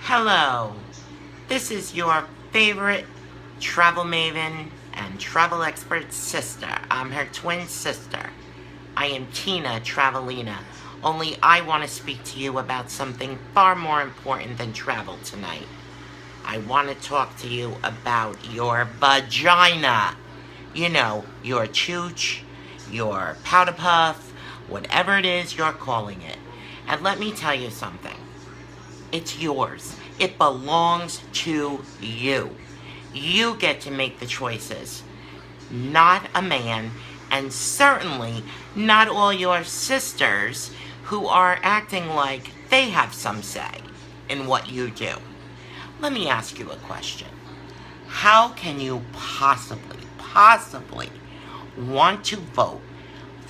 Hello, this is your favorite travel maven and travel expert sister. I'm her twin sister. I am Tina Travelina, only I want to speak to you about something far more important than travel tonight. I want to talk to you about your vagina. You know, your chooch, your powder puff, whatever it is you're calling it. And let me tell you something. It's yours. It belongs to you. You get to make the choices, not a man, and certainly not all your sisters who are acting like they have some say in what you do. Let me ask you a question. How can you possibly want to vote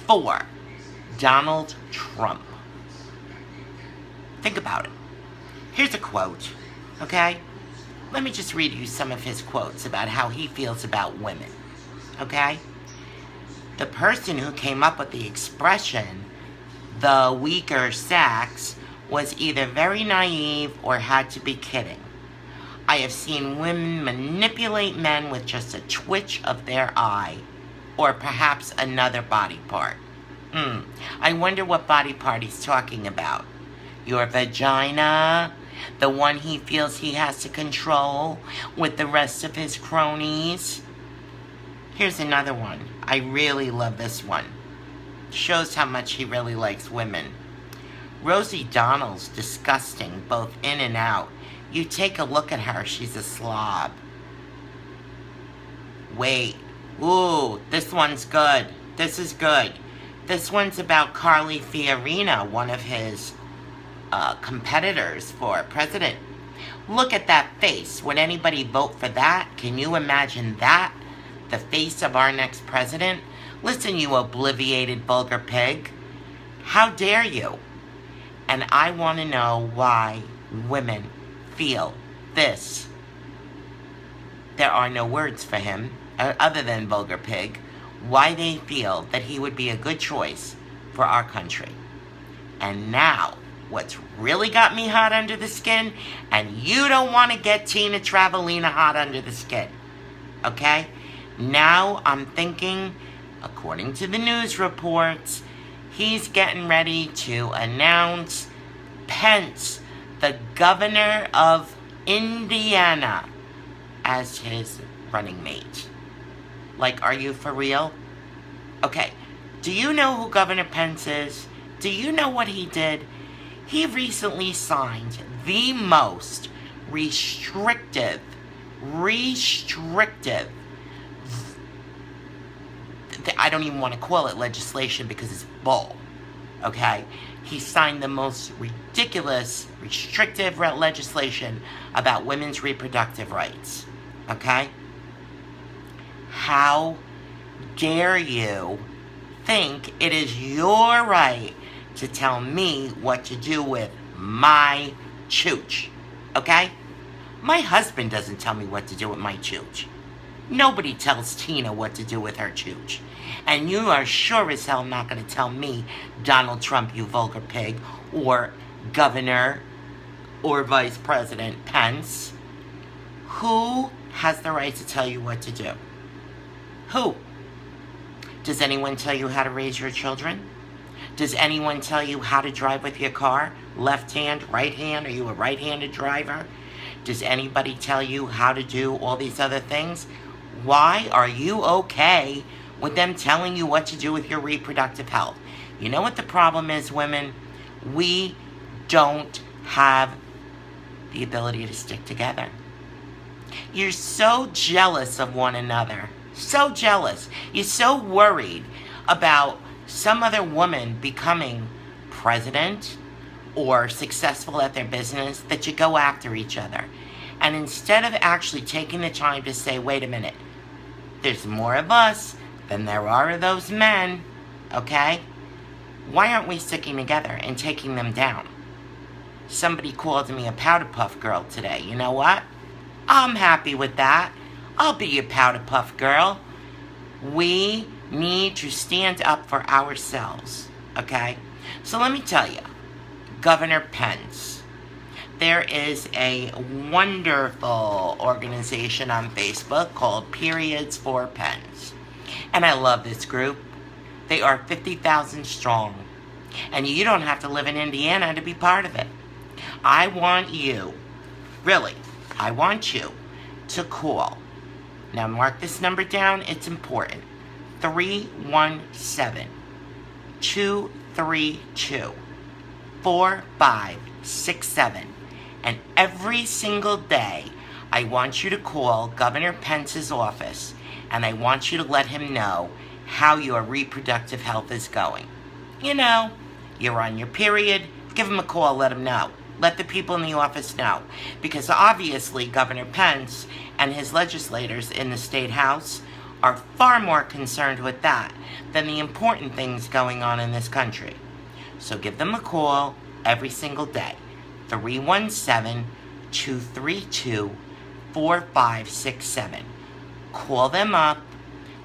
for Donald Trump? Think about it. Here's a quote, okay? Let me just read you some of his quotes about how he feels about women, okay? The person who came up with the expression, the weaker sex, was either very naive or had to be kidding. I have seen women manipulate men with just a twitch of their eye, or perhaps another body part. I wonder what body part he's talking about. Your vagina? The one he feels he has to control with the rest of his cronies? Here's another one. I really love this one. Shows how much he really likes women. Rosie Donald's disgusting, both in and out. You take a look at her, she's a slob. Wait. Ooh, this one's good. This is good. This one's about Carly Fiorina, one of his competitors for president. Look at that face. Would anybody vote for that? Can you imagine that? The face of our next president? Listen, you obliviated vulgar pig. How dare you? And I want to know why women feel this. There are no words for him, other than vulgar pig, why they feel that he would be a good choice for our country. And now, what's really got me hot under the skin, and you don't want to get Tina Travelina hot under the skin, okay? Now I'm thinking, according to the news reports, he's getting ready to announce Pence, the governor of Indiana, as his running mate. Like, are you for real? Okay, do you know who Governor Pence is? Do you know what he did? He recently signed the most restrictive, I don't even want to call it legislation because it's bull, okay? He signed the most ridiculous, restrictive legislation about women's reproductive rights, okay? How dare you think it is your right to tell me what to do with my chooch, okay? My husband doesn't tell me what to do with my chooch. Nobody tells Tina what to do with her chooch. And you are sure as hell not going to tell me, Donald Trump, you vulgar pig, or Governor or Vice President Pence. Who has the right to tell you what to do? Who? Does anyone tell you how to raise your children? Does anyone tell you how to drive with your car? Left hand, right hand? Are you a right-handed driver? Does anybody tell you how to do all these other things? Why are you okay with them telling you what to do with your reproductive health? You know what the problem is, women? We don't have the ability to stick together. You're so jealous of one another. So jealous. You're so worried about some other woman becoming president or successful at their business that you go after each other. And instead of actually taking the time to say, wait a minute, there's more of us than there are of those men, okay? Why aren't we sticking together and taking them down? Somebody called me a powder puff girl today. You know what? I'm happy with that. I'll be your powder puff girl. We need to stand up for ourselves, okay? So let me tell you, Governor Pence, there is a wonderful organization on Facebook called Periods for Pens. And I love this group. They are 50,000 strong. And you don't have to live in Indiana to be part of it. I want you, really, I want you to call. Now mark this number down, it's important. 317-232-4567. And every single day, I want you to call Governor Pence's office, and I want you to let him know how your reproductive health is going. You know, you're on your period, give him a call, let him know. Let the people in the office know. Because obviously Governor Pence and his legislators in the State House are far more concerned with that than the important things going on in this country. So give them a call every single day. 317-232-4567. Call them up.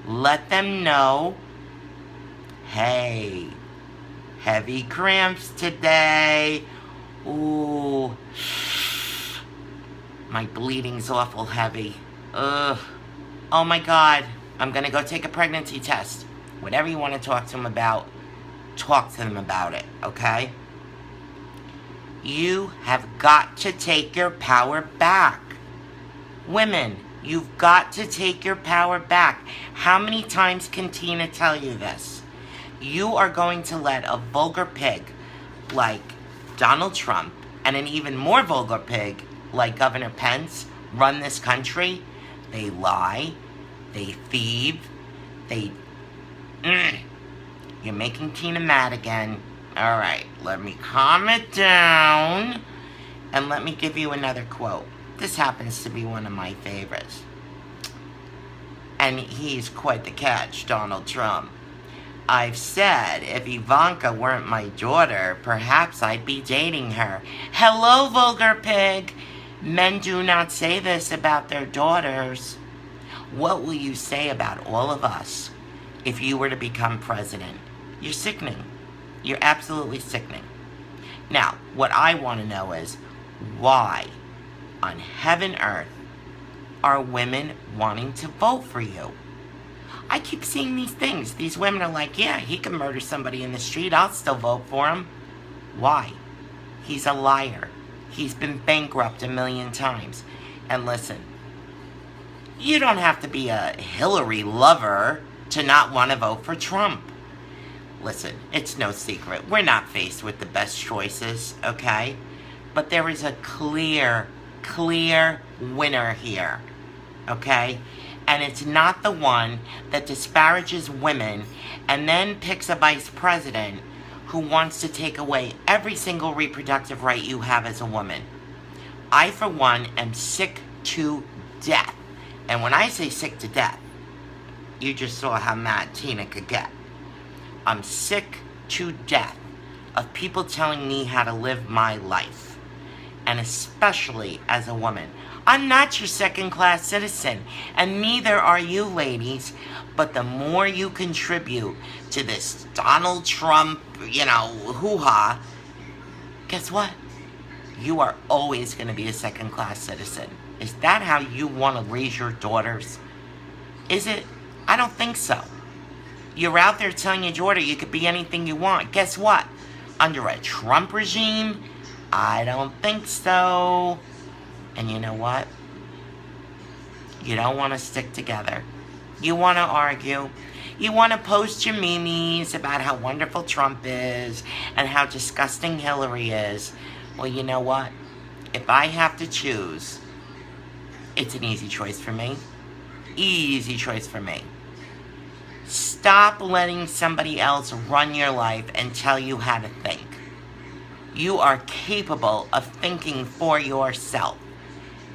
Let them know, hey, heavy cramps today. Ooh, my bleeding's awful heavy. Ugh. Oh my God, I'm gonna go take a pregnancy test. Whatever you want to talk to them about, talk to them about it, okay? You have got to take your power back. Women, you've got to take your power back. How many times can Tina tell you this? You are going to let a vulgar pig like Donald Trump and an even more vulgar pig like Governor Pence run this country? They lie, they thieve, You're making Tina mad again. Alright, let me calm it down, and let me give you another quote. This happens to be one of my favorites. And he's quite the catch, Donald Trump. I've said if Ivanka weren't my daughter, perhaps I'd be dating her. Hello, vulgar pig. Men do not say this about their daughters. What will you say about all of us if you were to become president? You're sickening. You're absolutely sickening. Now, what I want to know is, why on heaven earth are women wanting to vote for you? I keep seeing these things. These women are like, yeah, he can murder somebody in the street. I'll still vote for him. Why? He's a liar. He's been bankrupt 1,000,000 times. And listen, you don't have to be a Hillary lover to not want to vote for Trump. Listen, it's no secret. We're not faced with the best choices, okay? But there is a clear winner here, okay? And it's not the one that disparages women and then picks a vice president who wants to take away every single reproductive right you have as a woman. I, for one, am sick to death. And when I say sick to death, you just saw how mad Tina could get. I'm sick to death of people telling me how to live my life. And especially as a woman. I'm not your second-class citizen, and neither are you, ladies. But the more you contribute to this Donald Trump, hoo-ha, guess what? You are always going to be a second-class citizen. Is that how you want to raise your daughters? Is it? I don't think so. You're out there telling your daughter you could be anything you want. Guess what? Under a Trump regime, I don't think so. And you know what? You don't want to stick together. You want to argue. You want to post your memes about how wonderful Trump is and how disgusting Hillary is. Well, you know what? If I have to choose, it's an easy choice for me. Easy choice for me. Stop letting somebody else run your life and tell you how to think. You are capable of thinking for yourself.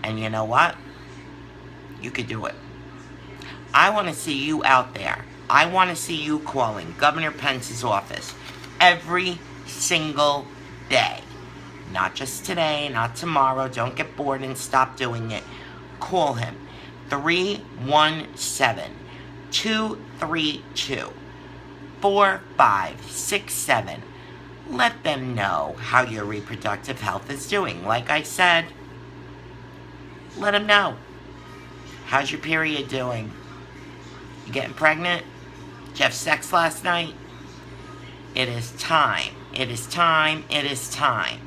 And you know what? You could do it. I want to see you out there. I want to see you calling Governor Pence's office every single day. Not just today, not tomorrow. Don't get bored and stop doing it. Call him. 317-232-4567. let them know how your reproductive health is doing. Like I said, let them know. How's your period doing? You getting pregnant? Did you have sex last night? It is time. It is time. It is time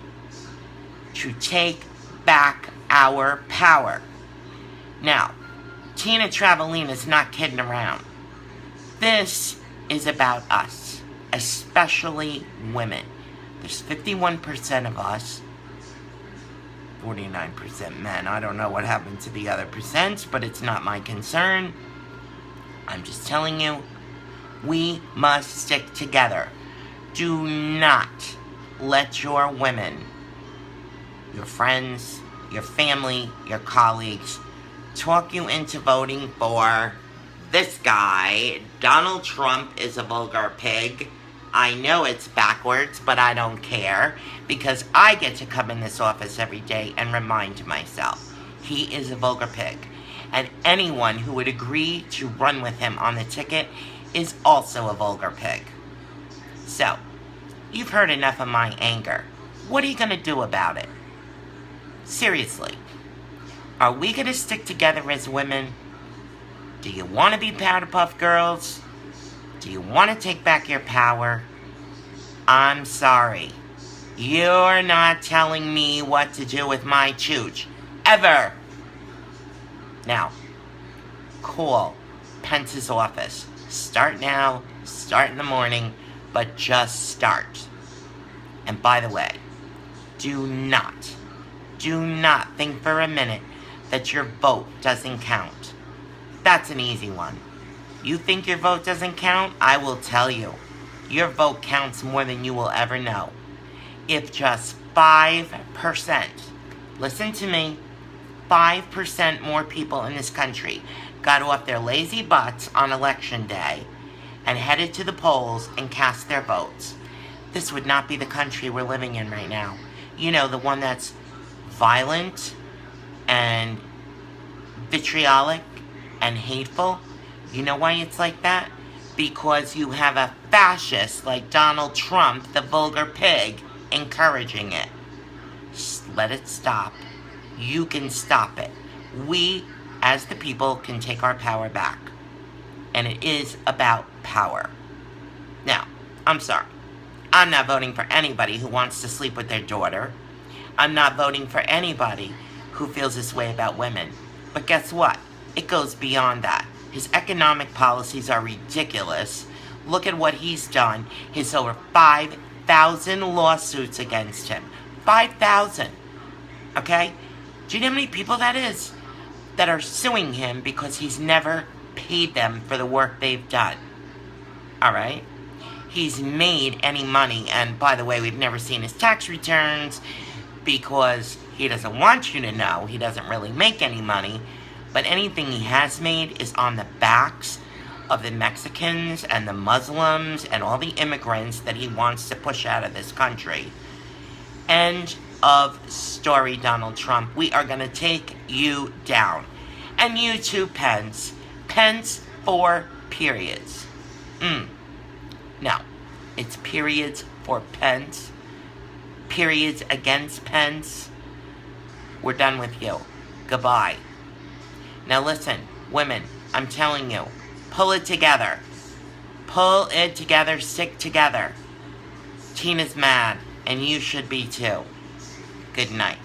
to take back our power. Now, Tina Travelina is not kidding around. This is about us, especially women. There's 51% of us, 49% men. I don't know what happened to the other percent, but it's not my concern. I'm just telling you, we must stick together. Do not let your women, your friends, your family, your colleagues, talk you into voting for this guy. Donald Trump is a vulgar pig. I know it's backwards, but I don't care, because I get to come in this office every day and remind myself, he is a vulgar pig. And anyone who would agree to run with him on the ticket is also a vulgar pig. So, you've heard enough of my anger. What are you going to do about it? Seriously. Are we going to stick together as women? Do you want to be powder puff girls? Do you want to take back your power? I'm sorry. You're not telling me what to do with my chooch. Ever. Now, call Pence's office. Start now, start in the morning, but just start. And by the way, do not think for a minute that your vote doesn't count. That's an easy one. You think your vote doesn't count? I will tell you. Your vote counts more than you will ever know. If just 5%, listen to me, 5% more people in this country got off their lazy butts on election day and headed to the polls and cast their votes, this would not be the country we're living in right now. You know, the one that's violent and vitriolic and hateful. You know why it's like that? Because you have a fascist like Donald Trump, the vulgar pig, encouraging it. Just let it stop. You can stop it. We, as the people, can take our power back. And it is about power. Now, I'm sorry. I'm not voting for anybody who wants to sleep with their daughter. I'm not voting for anybody who feels this way about women. But guess what? It goes beyond that. His economic policies are ridiculous. Look at what he's done. His over 5,000 lawsuits against him. 5,000. Okay? Do you know how many people that is? That are suing him because he's never paid them for the work they've done. Alright? He's made any money. And by the way, we've never seen his tax returns because he doesn't want you to know. He doesn't really make any money. But anything he has made is on the backs of the Mexicans and the Muslims and all the immigrants that he wants to push out of this country. End of story, Donald Trump. We are going to take you down. And you too, Pence. Pence for periods. Now, it's periods for Pence. Periods against Pence. We're done with you. Goodbye. Now listen, women, I'm telling you, pull it together. Pull it together, stick together. Tina's mad, and you should be too. Good night.